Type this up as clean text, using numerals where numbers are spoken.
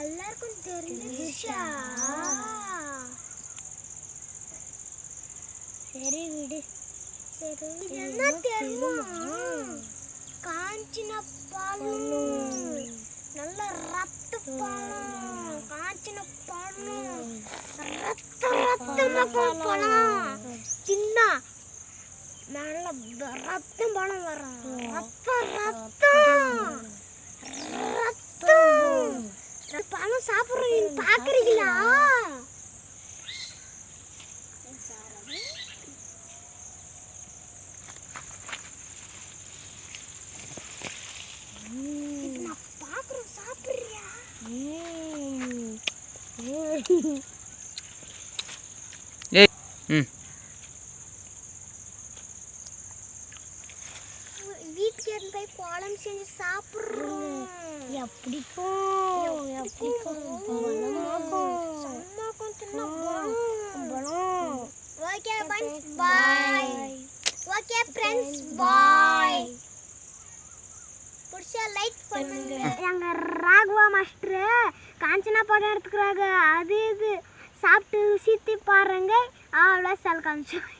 எல்லாருக்கும் தெரிஞ்சிருச்சா? சரி விடு. சரி இது என்ன தெரியுமா? காஞ்சின பழம், நல்ல ரத்த பழம், காஞ்சின பழம், ரத்தமா பழம் தின்னா நல்ல ரத்தம் பழம் வரும். ரத்தம் ரத்தம் ரத்தம் பழம் சாப்பிட்றீங்க பார்க்குறீங்களா? நான் பார்க்குறேன், சாப்பிட்றியா? வீட்டுக்கு எடுத்து போய் குழம்பு செஞ்சு சாப்பிட்றோம். எப்படிக்கும் சம்மாக்கும் தின்னா பழம். Okay friends bye. Okay friends bye. புடிச்சா லைக் பண்ணுங்க. எங்க ராகவா மாஸ்டர் காஞ்சனா படம் எடுத்துக்கிறாங்க. அது இது சாப்பிட்டு சுத்தி பாருங்க. அவ்வளோ சால் காமிச்சோம்.